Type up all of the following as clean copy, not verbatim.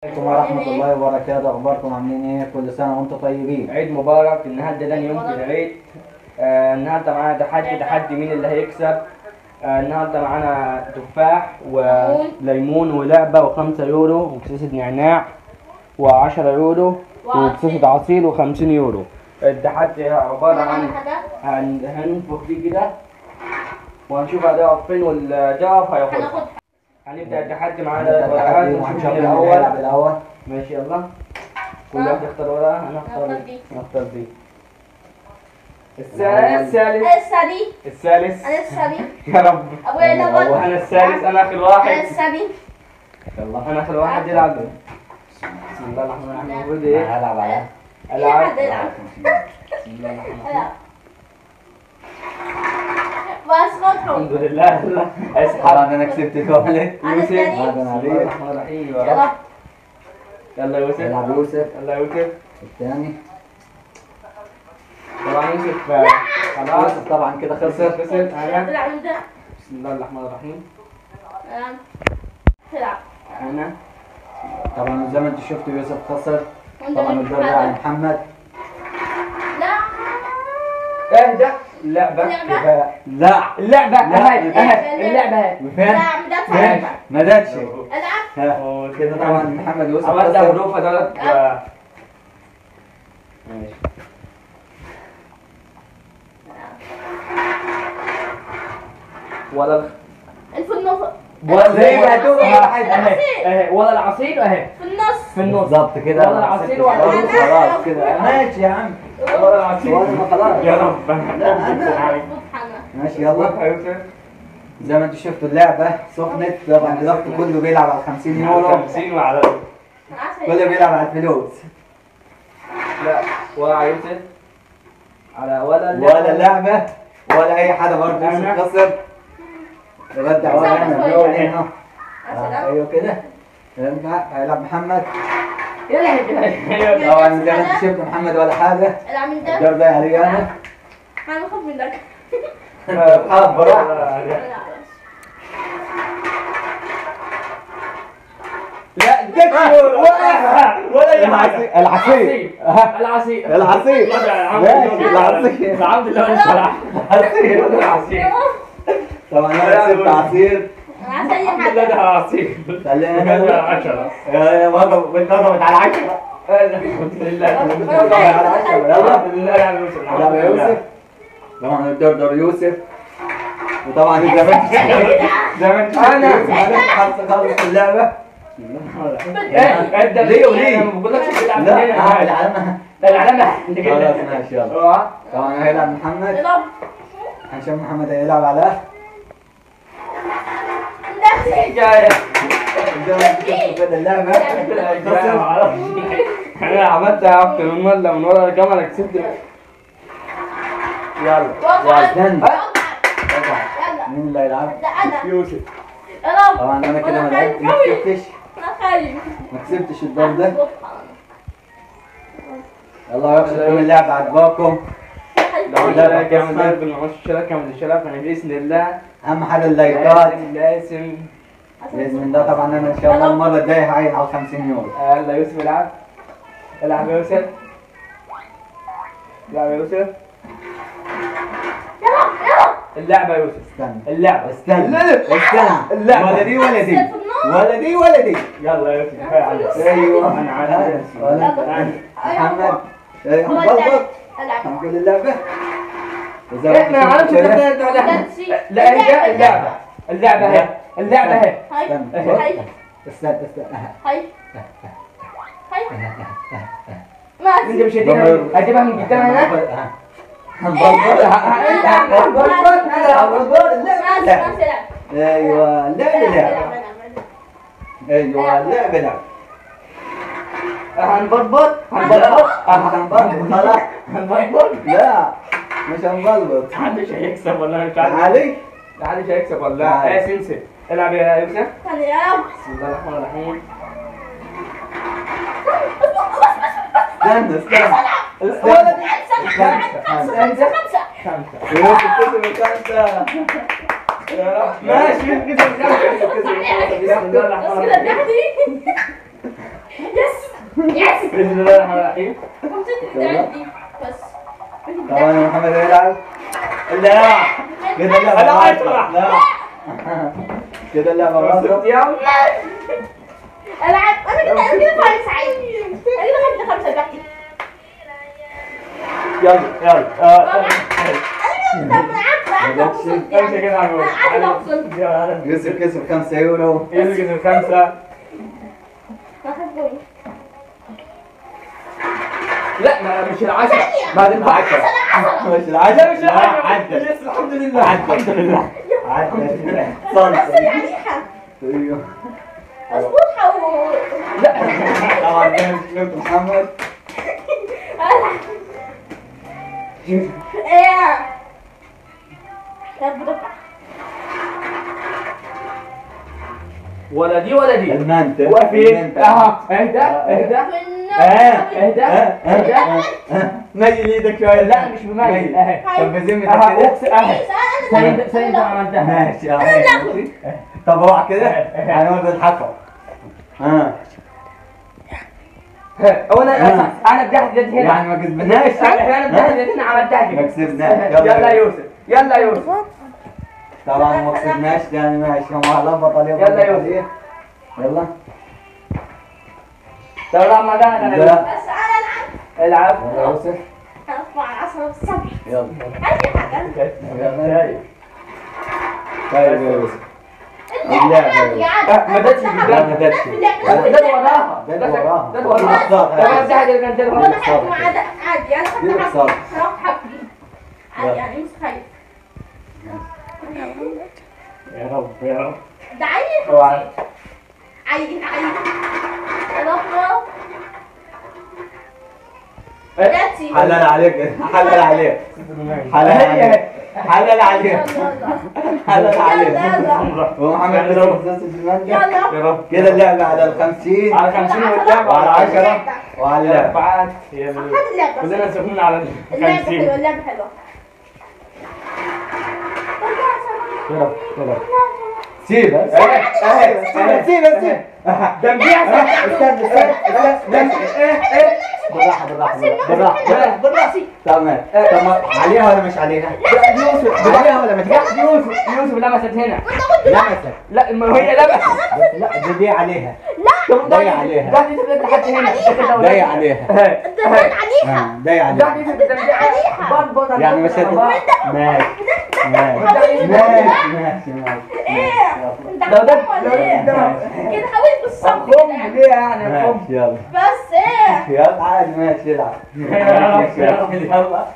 عليكم ورحمة الله وبركاته. أخباركم عاملين إيه؟ كل سنة وأنتم طيبين. عيد مبارك. النهارده تاني يوم في العيد. النهارده معانا تحدي مين اللي هيكسب. النهارده معانا تفاح وليمون ولعبة و5 يورو وكيسة نعناع و10 يورو وكيسة عصير و50 يورو. التحدي عبارة عن هننفخ دي كده وهنشوف هتقف فين واللي تقف هياخدها. هنبدأ التحدي معانا ورقات ونشوف مين الأول. ماشي يلا. كل واحد يختار ورقة. أنا هختار دي. الثالث. يا رب. أبويا الأول. أنا الثالث. أنا آخر واحد. أنا الثاني. يلا. أنا آخر واحد يلعب. بسم الله الرحمن الرحيم. المفروض إيه؟ هلعب عليها. ألعب. بسم الله الرحمن الرحيم. الحمد لله. اسحب. أنا كسبت كاملة. أنا يوسف. الثاني. بسم الله الرحمن الرحيم. يلا. يلا يوسف. يلعب يوسف. يلا يوسف. الثاني. طبعا يوسف خلاص. يوسف طبعا كده خسر. أنا. تلعب أنت. بسم الله الرحمن الرحيم. تلعب. أنا. طبعا زي ما أنتم شفتوا يوسف خسر. وأنت طبعا اللي الدور ده على محمد. لا. اهدى. اللعبة. لا. اللعبة أهي. اللعبة أهي. وفين؟ ما داتش. العب. كده طبعا محمد يوسف عملت خسر. بروفة دولت. ماشي. ولا في النص. زي ما هتقول اهي ولا العصير اهي في النص. في النص بالظبط كده. ولا العصير ولا خلاص كده ماشي يا عم. ولا العصير. خلاص. يا رب. ماشي يلا. زي ما انتم شفتوا اللعبة سخنت. طبعا دلوقتي كله بيلعب على 50 يورو. 50 وعلى كله بيلعب على الفلوس. لا ولا على يوسف على ولا اللعبة ولا أي حاجة برضه. يوسف خسر. يرجع ورا هنا بيقول هنا. أيوه كده. يرجع هيلعب محمد. طبعا زي ما انتم شفتوا محمد ولا حاجة. العب أنت. الدور ده علي أنا. أنا بخاف منك. بروح. لا تكسر ولا اي حاجه. العصير. العصير. العصير. العصير. الحمد لله والصلاح. العصير. طبعا انا كسبت عصير. الحمد لله ده عصير. خلينا 10. ضربت على 10. الحمد لله. يلا. الحمد لله يا يوسف. يلا يا يوسف. طبعا الدور يوسف. وطبعا زي ما انت خلص اللعبه. ابدا ليه وليه؟ ما بقولكش تلعب لا هنا. العلامه. العلامه انت كده. خلاص ماشي يلا. طبعا هيلعب محمد. هنشوف محمد هيلعب على جاي. زي ما انت شفتوا كده اللعبه. انا عملتها اكتر من مره من ورا الكاميرا كسبت. يلا استنى. مين اللي هيلعب؟ يوسف. طبعا انا كده ما لعبت ما كسبتش الدور ده. يلا يا اخوان كل اللعبه عجباكم. لو لا كامل بالمعوش الشركه من الشرف انا باذن الله. اهم حاجه اللايكات. لازم باذن الله. طبعا انا ان شاء الله المره الجايه هعين على 50 يورو. يلا يوسف العب. العب يا يوسف. العب يا يوسف. اللعبة يا يوسف. استنى. اللعبة. استنى. اللعبة. ولا دي ولا دي. ولا دي ولا دي. يلا يا يوسف كفاية عليك. ايوه. انا عارف. محمد. بلبط. الحمد لله. احنا عارف لا هي اللعبة. اللعبة اهي. اللعبة اهي. استنى. ما انت مش هتجيبها من قدام هنا. ايوه اللعبة. هنبلبط. خلاص. لا مش هنبلبط. محدش هيكسب ولا مش عارف. علي. محدش هيكسب ولا ايه سنسي. العب يا يوسف. بسم الله الرحمن الرحيم. استنى. يوسف كسب 5. يا رب. ماشي كسب 5. بسم الله الرحمن الرحيم. بسم الله الرحمن الرحيم. خمسة عندي بس. طبعا يا محمد يلعب. لا كده اللعبة أنا عايز غلط. ألعب. لا كده اللعبة غلط. يوم. العب انا كده فايز سعيد. انا كده خمسة بحكي. يلا يلا. انا كده مبسوط يعني. امشي كده عمو. انا مبسوط. يوسف كسب 5 يورو. يوسف 5. لا مش العشرة. بعد العشرة. مش العشرة. مش العشرة. عدى. يس الحمد لله. الحمد لله. عدى. بس صنف. ريحة. ايوه. اظبطها لا طبعا ده مش كلمة محمد. ايه لا بدفع. ولا دي ولا دي. المنت. وقفين. اها اهدى اهدى. اهدى. ميل ايدك شوية. لا مش بميل. اهي. طب بذمتك اها كده. اقسم اهي. سيد عملتها. ماشي ماشي. طب اوعى كده هنقعد نضحكوا. ها انا بدحت هنا. يعني ما كسبناش. انا بدحت هنا عملتها كده. ما كسبناش. يلا يوسف. يلا يوسف. طبعا ما كسبناش يعني ماشي. هم هلبط عليه. يلا يا يوسف. يلا. طب رمضان انا لا. بس انا العب. العب. يلا يوسف. هرفع العصا الصبح. يلا. اي حاجة. يلا. طيب يا يوسف. عادي عادي. ما دتش لا ما دتش. ده وراها. ده وراها. ده وراها. ده ده مساحة اللي كانت وانا حكي مع ده عادي انا دي كنت بتصاب. هروح حقي عادي يعني مش خايف. يا رب يا رب. ده عيل اوعى. عيل يا رب. جاتي. حلال عليك. حلال عليك. حلال عليك. حلال عليك. حلال عليك. يلا ومحمد يلا. يا رب. كده اللعبة على 50 على 50 واللعبة وعلى على 10 وعلى اللعبة. بعد. هذه اللعبة. كلنا سخنين على اللعبة 50. حلوة اللعبة حلوة. يلا يلا. سيبها سيبها سيبها. تنبيه. استنى بالراحة بالراحة بالراحة. تمام. طب عليها ولا مش عليها؟ يوسف عليها ولا مش عليها؟ يوسف لمست هنا. لمست. لا ما هي لمست. لا دي عليها. طب ضيع عليها. ده دي تبقى لحد هنا. ضيع عليها. دبان عليها. ضيع ده عليها. دي تبقى برضه يعني مش ماشي ماشي ماشي ماشي. ايه انت لو ده حكم ولا ايه؟ كده حاولت بالصبر خم كده. ليه يعني خم. ماشي يلا بس ايه يلا عادي ماشي العب. يلا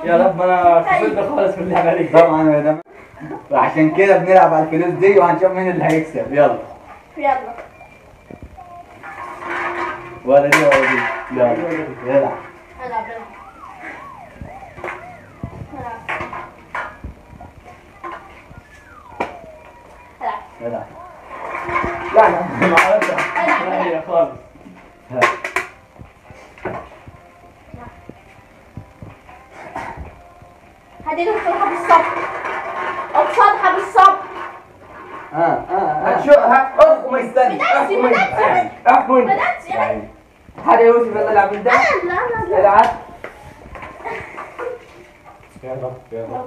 يا رب انا خسرت خالص في اللعبه دي. طبعا يا دم. وعشان كده بنلعب على الفلوس دي وهنشوف مين اللي هيكسب. يلا يلا ولا دي ولا دي. يلا يلعب. العب يلعب. لا لا ما عرفتها. لا هي خالص. هدي له بصراحة بالصبر. بصراحة بالصبر. شو اخو ما يستنى. بدأتي اخو انت. بدأتي يعني. هذا يوسف يلا العب انت. لا العب. يلا يلا.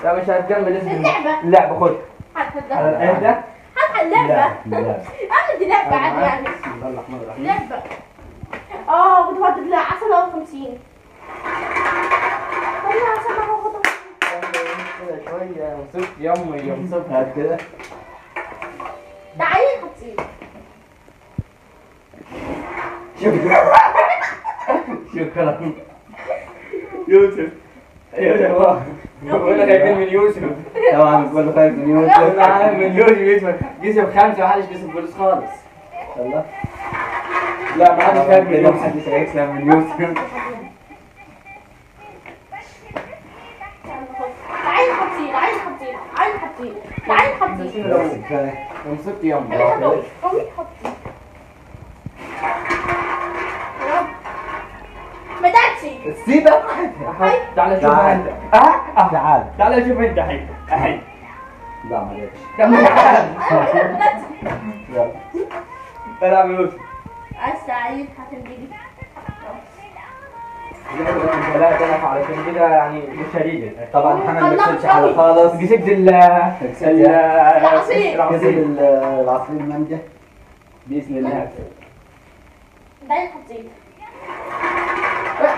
لا مش هتكمل اسم اللعبة. خد على الاهدى. هات اللعبة. اعمل دي لعبة عادي يعني. بسم الله الرحمن الرحيم. لعبة. كنت هاخد لا 10 أو 50. والله 10 أو 50. كده شوية مصيبة يمي مصيبة. هات كده. ده عيل خطير. شكرا يوسف. ايوه وانا خايفين من يوسف. طبعا كله خايف من يوسف. انا عارف من يوسف. كسب 5 ومحدش كسب فلوس خالص. يلا. لا ما حدش خايف من كده يوسف. محدش هيكسب من يوسف. عيل خطير عيل خطير عيل خطير عيل خطير. مصيبة يمي. عيل خطير. بدأتي. سيبها. تعال شوف تعال. انت. تعال. تعال شوف انت. هي لا معلش. كمل يلا. العب يا يوسف. السعيد هتنجلي. لا تلعب علشان كده يعني مش هريجل. طبعا احنا ما بنكسبش حاجه خالص. كسبت العصير. كسب العصير المانجا. باذن الله. بعدين حطيت.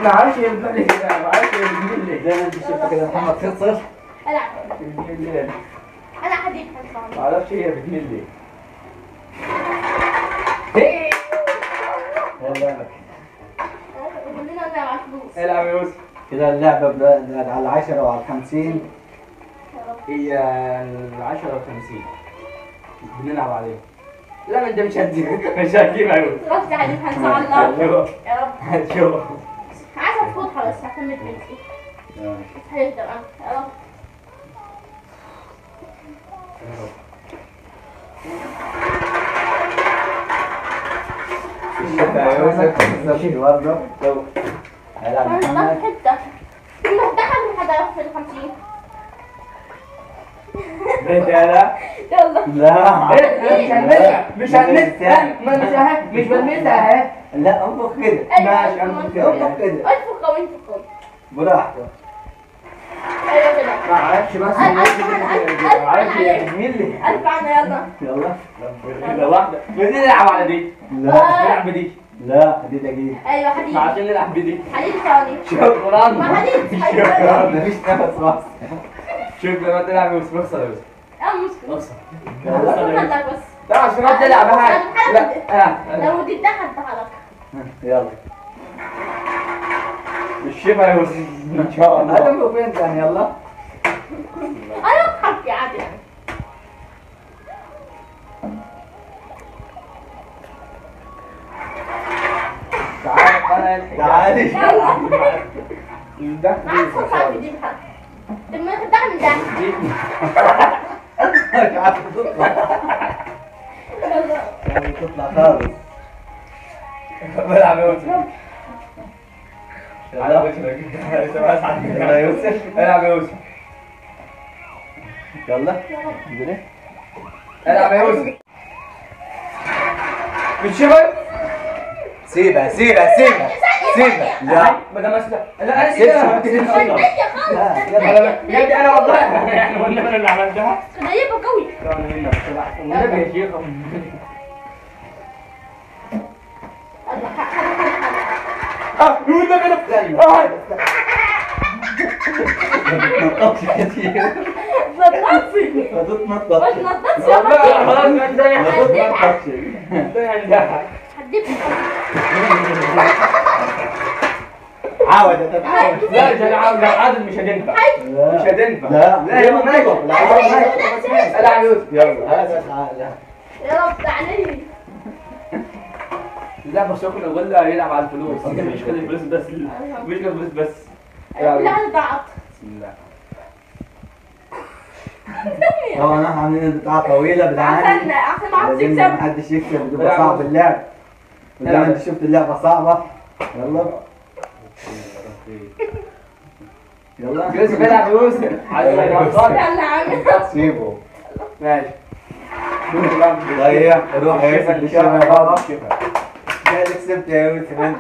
ما اعرفش يبقى كده، ما اعرفش يبقى زي ما انت شفت كده محمد خسر. العب. ليه. انا حديد حصان. ما اعرفش هي بتميل ليه. كلنا نلعب فلوس. العب يا يوسف. كده اللعبة على 10 وعلى 50. هي 10 و50 بنلعب عليهم. لا ما انت مش هتجيب مش هتجيبها يا يوسف. خلاص حديد حصان الله. يا رب. هتشوف. عايزة تفوتها بس هكمل بنتي. بس هيقدر يا رب. يوسف برضه. هيلعب انا محمد. حتة. كنا دخل من حدا في ال50. انت لا يلا. لا مش هنمسها مش بلمسها اهي. لا انفخ كده. ماشي انفخ كده. انفخ كده انفخ او انفخ. براحتك. ايوه كده. ما اعرفش بس ما اعرفش هي بتميل لي. الف عنا يلا. يلا. كده واحده بدي نلعب على دي. لا نلعب بدي. لا حديد اجيب. ايوه حديد. عشان نلعب بدي. حديد ثاني. شكرا. ما حديد. شكرا. مفيش نفس واحد. شكرا ما تلعب يوسف. اخسر يا يوسف. مشكلة. اخسر. خدك بس. لا عشان ما تلعب هاي. لا لو دي دخل دخلك. يلا. الشفا يا يوسف ان شاء الله. هذا فين كان يلا. انا بحكي عادي يعني. تعال انا تعالي. ده ما عاد فرصة في دي بحق. لما تدخل من ده. مش عارف تطلع. يعني تطلع خالص. بلعب يا يوسف. على يلا. وجهك. يلا يا يوسف. العب يا يوسف. يلا. العب يا يوسف. بالشبك. سيبها سيبها سيبها سيبها. لا ما ده مسك. لا انا سيبها. خدية خالص. يا ابني انا والله يعني قلنا انا اللي عملتها. خدية قوي. كان منك والنبي يا شيخ. والنبي انا تتنططش كتير. نططي. ما تتنططش. مش نططي يا والله بابا. خلاص ما انت ما تتنططش. حديت. عاود تتعاود. لا عشان عادل مش هتنفع. مش هتنفع. لا لا يا ماشي. العب يوسف. يلا هذا تعال. يا رب تعالي. اللعبة سخنة ولا يلعب على الفلوس؟ مش كده الفلوس بس مش كده الفلوس بس. كلها ضاعت. بسم الله. طبعا احنا عاملين بتاعة طويلة بالعالم. عشان ما عرفتش لازم تكسب. محدش يكسب بتبقى صعب اللعب. وزي ما انت شفت اللعبة صعبة. يلا. يلا. يوسف العب يوسف. يلا يا عم. سيبه. ماشي. ضيع روح يا يوسف ان شاء بالشفا يا الله. بابا. جاي اللي كسبت يا يوسف انت.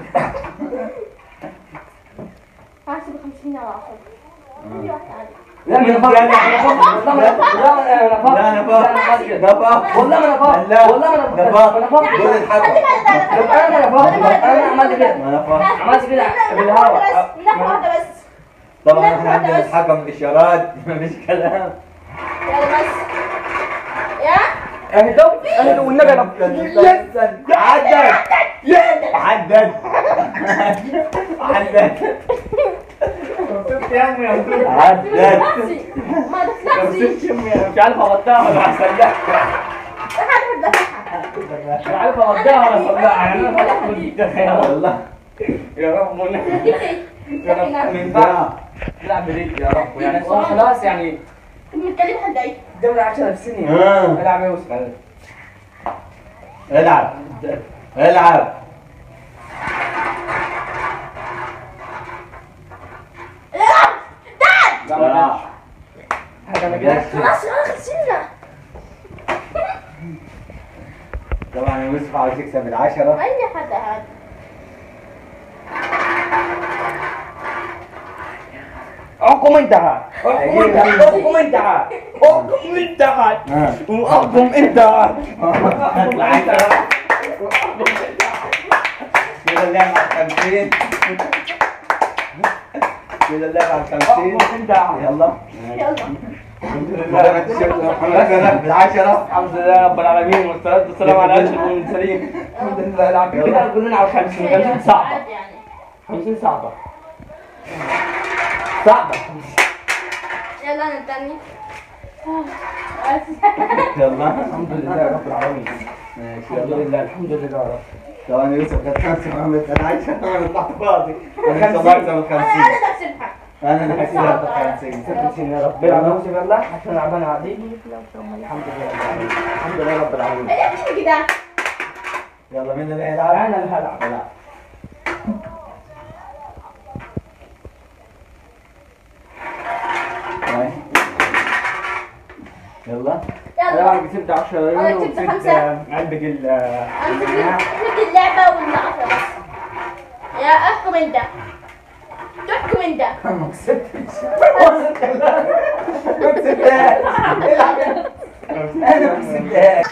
هحسب 50 على 10. لا ما انا فاضي. لا انا فاضي. ده فاضي. والله ما انا فاضي. لا والله ما انا ده فاضي. فاضي. دول الحكم. انا فاضي. انا عملت كده. ما انا فاضي. عملت كده بالهواء. نفخ واحدة بس. طبعا احنا عندنا الحكم اشارات مفيش كلام. يلا بس. يا. اهدوا والنبي انا عدد عدد عدد شفت يا امي يا دكتور. عدد ما تفلحش. مش عارف اوضحها ولا اصلحها. مش عارف اوضحها ولا اصلحها يعني انا خلاص بديت يا رب. والله يا رب يا رب ما ينفعش نلعب بديت يا رب يعني خلاص يعني بنتكلم حد ايه؟ دوري 10 في سنين. العب يا يوسف. العب العب. لا انا كده خلاص خلصنا. طبعا يوسف عاوز يكسب العشرة. أي حدا هذا. احكم انتهى. احكم انتهى. احكم انتهى. احكم انتهى. واحكم انتهى. العشرة. كده اللعب على 50. كده اللعب على 50. احكم انتهى. يلا. يلا. الحمد لله التيشيرت محمد سلام بالعشرة. الحمد لله رب العالمين والصلاة والسلام على أشرف المرسلين. الحمد لله العالمين. كده كلنا على 50. 50 صعبة. عادي يعني. 50 صعبة. صعبة. يلا أنا التاني. يلا. الحمد لله رب العالمين. ماشي الحمد يلا. لله الحمد لله رب. طبعا يوسف خد 5 محمد خد 10 انا طلعت فاضي. انا 50. كسبت 50. أنا بحسبها. انا اللي كسبت 50. 50 يا رب. بلعب نفسي بالله عشان ألعبنا عادي. الحمد لله رب العالمين. الحمد لله رب العالمين. إيه بتعمل كده؟ يلا مين اللي هيلعب؟ أنا اللي هلعب. العب. طيب. يلا. أنا يلا. بعد كسبت 10 يورو أنا كسبت وكسبت 5. علبة أنا كسبت اللعبة والعشرة بس. يا احكم أنت. تحكم أنت. ما كسبتش. ما كسبتهاش. العب انت. انا ما كسبتهاش.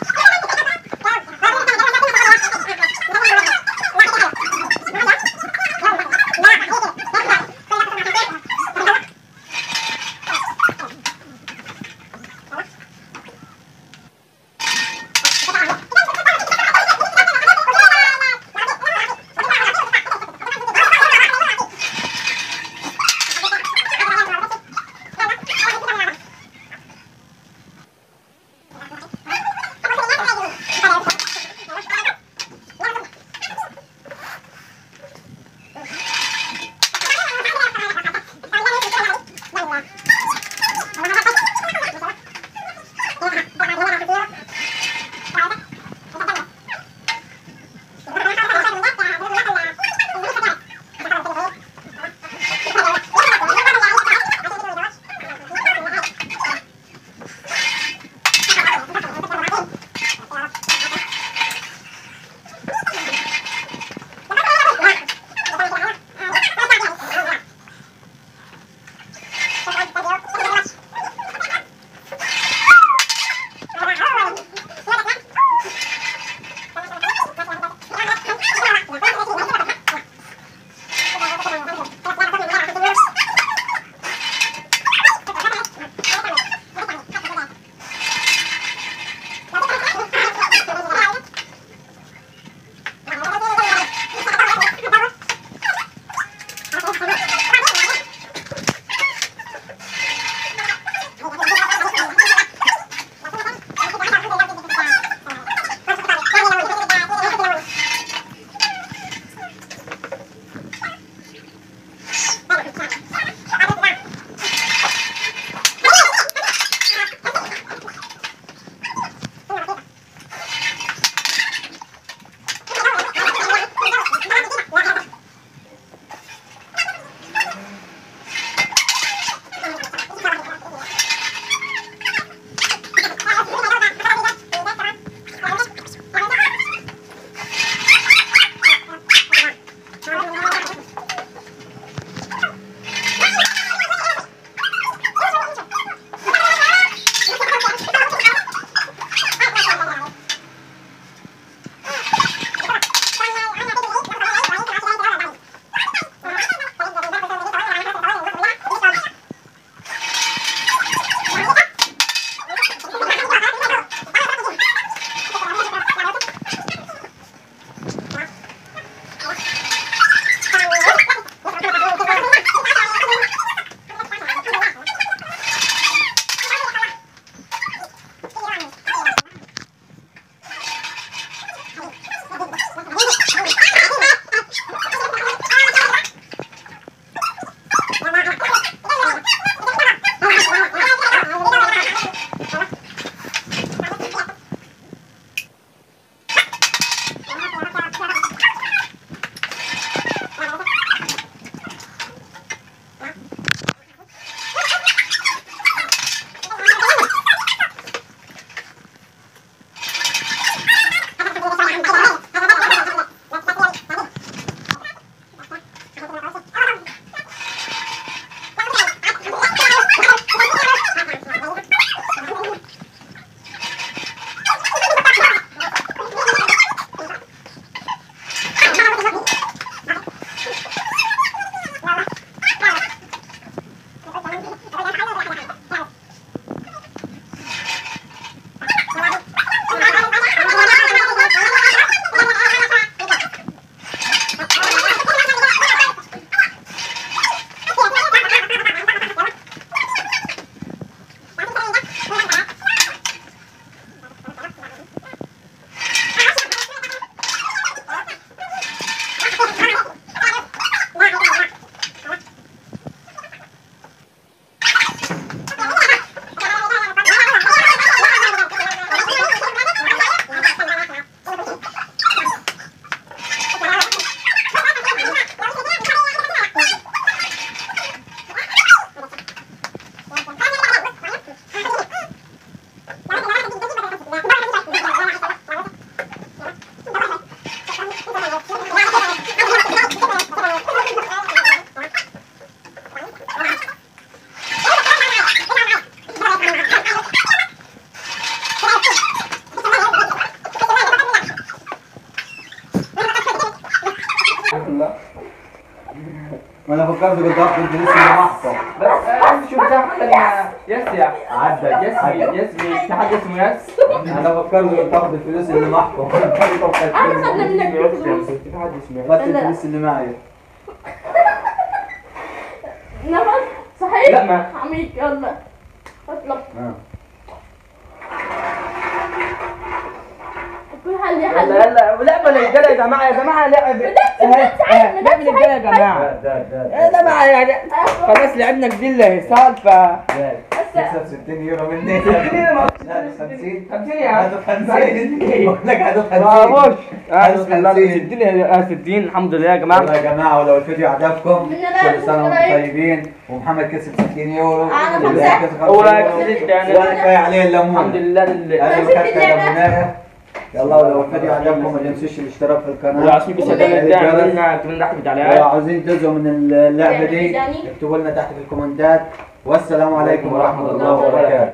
ما انا فكرت قلت اخذ الفلوس اللي محفظ. بس شو بتاخذ يس عدى يس تحدث اسمه يس. انا فكرت قلت اخذ الفلوس اللي محفظ. انا اخذنا منك فلوس. اخذت الفلوس اللي معي. نفس صحيح؟ لا ما عميق يلا اطلب. كل حل يا حل. يلا لعبة للرجالة يا جماعة يا جماعة لعبة لعبة للرجالة يا جماعة. يا جماعة يعني خلاص لعبنا كبير سالفة. تكسب 60 يورو مني. لا 50 50 يا عم. 50 بقول لك هاتوا 50. معلش بسم الله 60 الحمد لله يا جماعة. والله يا جماعة ولو الفيديو عجبكم كل سنة وانتم طيبين ومحمد كسب 60 يورو. أنا ولا كسبت يعني. ولا كفاية عليه الليمون. الحمد لله انا كسبت ليمونايه. يلا ولو الفيديو عجبكم ما تنسوش الاشتراك في القناة. وعشان كمان تحت التعليقات. لو عاوزين جزء من اللعبة دي اكتبوا لنا تحت في الكومنتات. والسلام عليكم ورحمة الله وبركاته.